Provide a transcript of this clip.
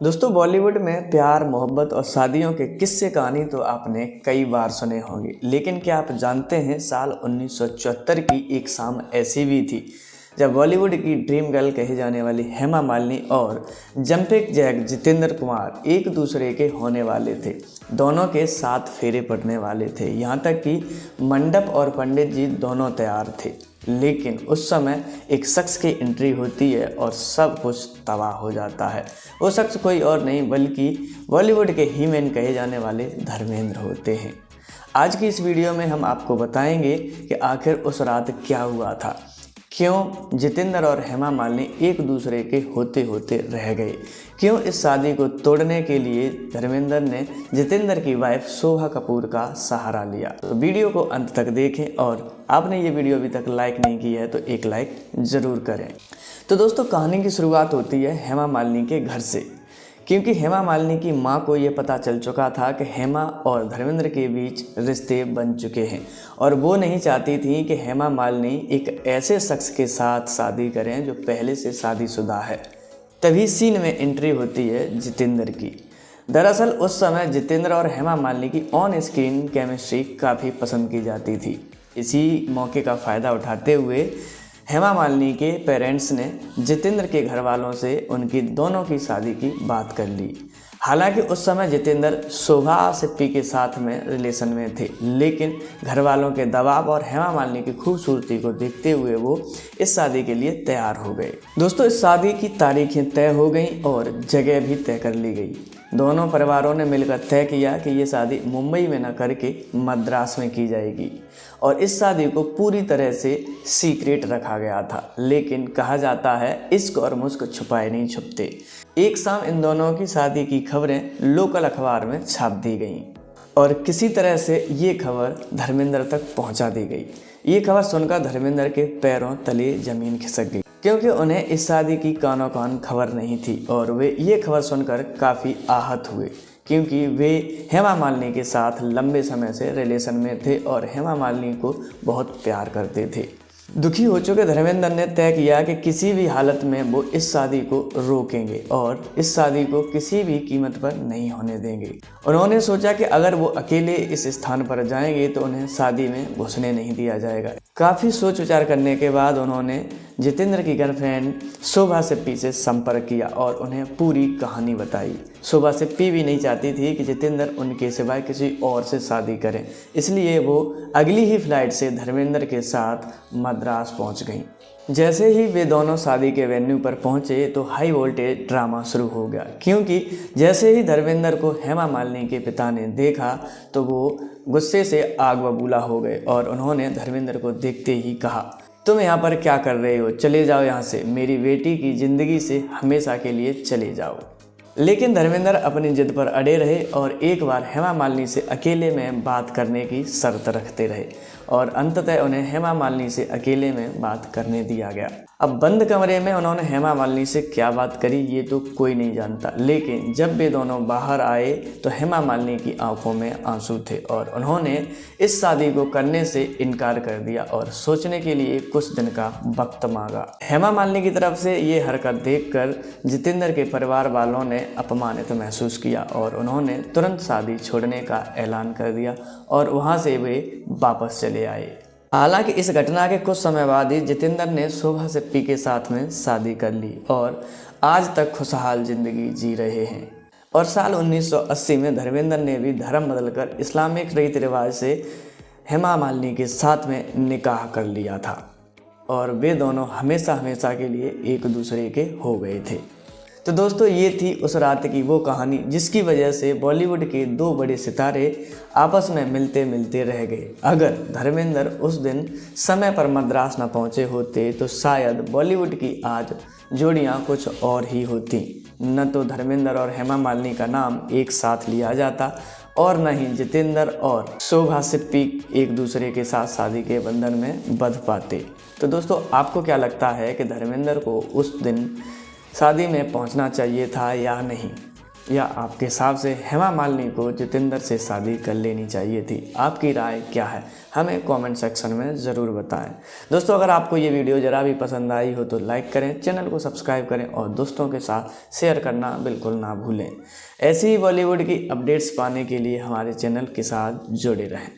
दोस्तों बॉलीवुड में प्यार, मोहब्बत और शादियों के किस्से कहानी तो आपने कई बार सुने होंगे, लेकिन क्या आप जानते हैं साल 1974 की एक शाम ऐसी भी थी जब बॉलीवुड की ड्रीम गर्ल कही जाने वाली हेमा मालिनी और जंपिंग जैक जितेंद्र कुमार एक दूसरे के होने वाले थे। दोनों के 7 फेरे पड़ने वाले थे, यहाँ तक कि मंडप और पंडित जी दोनों तैयार थे। लेकिन उस समय एक शख्स की एंट्री होती है और सब कुछ तबाह हो जाता है। वो शख्स कोई और नहीं बल्कि बॉलीवुड के हीमैन कहे जाने वाले धर्मेंद्र होते हैं। आज की इस वीडियो में हम आपको बताएंगे कि आखिर उस रात क्या हुआ था, क्यों जितेंद्र और हेमा मालिनी एक दूसरे के होते होते रह गए, क्यों इस शादी को तोड़ने के लिए धर्मेंद्र ने जितेंद्र की वाइफ शोभा कपूर का सहारा लिया। तो वीडियो को अंत तक देखें और आपने ये वीडियो अभी तक लाइक नहीं की है तो एक लाइक ज़रूर करें। तो दोस्तों कहानी की शुरुआत होती है हेमा मालिनी के घर से, क्योंकि हेमा मालिनी की मां को ये पता चल चुका था कि हेमा और धर्मेंद्र के बीच रिश्ते बन चुके हैं और वो नहीं चाहती थी कि हेमा मालिनी एक ऐसे शख्स के साथ शादी करें जो पहले से शादीशुदा है। तभी सीन में एंट्री होती है जितेंद्र की। दरअसल उस समय जितेंद्र और हेमा मालिनी की ऑन स्क्रीन केमिस्ट्री काफ़ी पसंद की जाती थी। इसी मौके का फ़ायदा उठाते हुए हेमा मालिनी के पेरेंट्स ने जितेंद्र के घर वालों से उनकी दोनों की शादी की बात कर ली। हालांकि उस समय जितेंद्र शोभा सिप्पी के साथ में रिलेशन में थे, लेकिन घर वालों के दबाव और हेमा मालिनी की खूबसूरती को देखते हुए वो इस शादी के लिए तैयार हो गए। दोस्तों इस शादी की तारीखें तय हो गई और जगह भी तय कर ली गई। दोनों परिवारों ने मिलकर तय किया कि ये शादी मुंबई में न करके मद्रास में की जाएगी और इस शादी को पूरी तरह से सीक्रेट रखा गया था। लेकिन कहा जाता है इश्क और मुश्क छुपाए नहीं छुपते। एक शाम इन दोनों की शादी की खबरें लोकल अखबार में छाप दी गईं और किसी तरह से ये खबर धर्मेंद्र तक पहुंचा दी गई। ये खबर सुनकर धर्मेंद्र के पैरों तले ज़मीन खिसक गई, क्योंकि उन्हें इस शादी की कानो कान खबर नहीं थी और वे ये खबर सुनकर काफ़ी आहत हुए, क्योंकि वे हेमा मालिनी के साथ लंबे समय से रिलेशन में थे और हेमा मालिनी को बहुत प्यार करते थे। दुखी हो चुके धर्मेंद्र ने तय किया कि किसी भी हालत में वो इस शादी को रोकेंगे और इस शादी को किसी भी कीमत पर नहीं होने देंगे। उन्होंने सोचा कि अगर वो अकेले इस स्थान पर जाएंगे तो उन्हें शादी में घुसने नहीं दिया जाएगा। काफ़ी सोच विचार करने के बाद उन्होंने जितेंद्र की गर्लफ्रेंड शोभा सिप्पी से संपर्क किया और उन्हें पूरी कहानी बताई। शोभा सिप्पी भी नहीं चाहती थी कि जितेंद्र उनके सिवाय किसी और से शादी करें, इसलिए वो अगली ही फ्लाइट से धर्मेंद्र के साथ मद्रास पहुंच गईं। जैसे ही वे दोनों शादी के वेन्यू पर पहुंचे तो हाई वोल्टेज ड्रामा शुरू हो गया, क्योंकि जैसे ही धर्मेंद्र को हेमा मालिनी के पिता ने देखा तो वो गुस्से से आग बबूला हो गए और उन्होंने धर्मेंद्र को देखते ही कहा, तुम यहाँ पर क्या कर रहे हो, चले जाओ यहाँ से, मेरी बेटी की ज़िंदगी से हमेशा के लिए चले जाओ। लेकिन धर्मेंद्र अपनी जिद पर अड़े रहे और एक बार हेमा मालिनी से अकेले में बात करने की शर्त रखते रहे और अंततः उन्हें हेमा मालिनी से अकेले में बात करने दिया गया। अब बंद कमरे में उन्होंने हेमा मालिनी से क्या बात करी ये तो कोई नहीं जानता, लेकिन जब वे दोनों बाहर आए तो हेमा मालिनी की आंखों में आंसू थे और उन्होंने इस शादी को करने से इनकार कर दिया और सोचने के लिए कुछ दिन का वक्त मांगा। हेमा मालिनी की तरफ से ये हरकत देखकर जितेंद्र के परिवार वालों ने अपमानित महसूस किया और उन्होंने तुरंत शादी छोड़ने का ऐलान कर दिया और वहाँ से वे वापस चले आए। हालांकि इस घटना के कुछ समय बाद ही जितेंद्र ने शोभा सिप्पी के साथ में शादी कर ली और आज तक खुशहाल ज़िंदगी जी रहे हैं। और साल 1980 में धर्मेंद्र ने भी धर्म बदलकर इस्लामिक रीति रिवाज से हेमा मालिनी के साथ में निकाह कर लिया था और वे दोनों हमेशा हमेशा के लिए एक दूसरे के हो गए थे। तो दोस्तों ये थी उस रात की वो कहानी जिसकी वजह से बॉलीवुड के 2 बड़े सितारे आपस में मिलते मिलते रह गए। अगर धर्मेंद्र उस दिन समय पर मद्रास न पहुंचे होते तो शायद बॉलीवुड की आज जोड़ियां कुछ और ही होती। न तो धर्मेंद्र और हेमा मालिनी का नाम एक साथ लिया जाता और न ही जितेंद्र और शोभा सिप्पी एक दूसरे के साथ शादी के बंधन में बंध पाते। तो दोस्तों आपको क्या लगता है कि धर्मेंद्र को उस दिन शादी में पहुंचना चाहिए था या नहीं? या आपके हिसाब से हेमा मालिनी को जितेंद्र से शादी कर लेनी चाहिए थी? आपकी राय क्या है, हमें कमेंट सेक्शन में ज़रूर बताएं। दोस्तों, अगर आपको ये वीडियो ज़रा भी पसंद आई हो तो लाइक करें, चैनल को सब्सक्राइब करें और दोस्तों के साथ शेयर करना बिल्कुल ना भूलें। ऐसी ही बॉलीवुड की अपडेट्स पाने के लिए हमारे चैनल के साथ जुड़े रहें।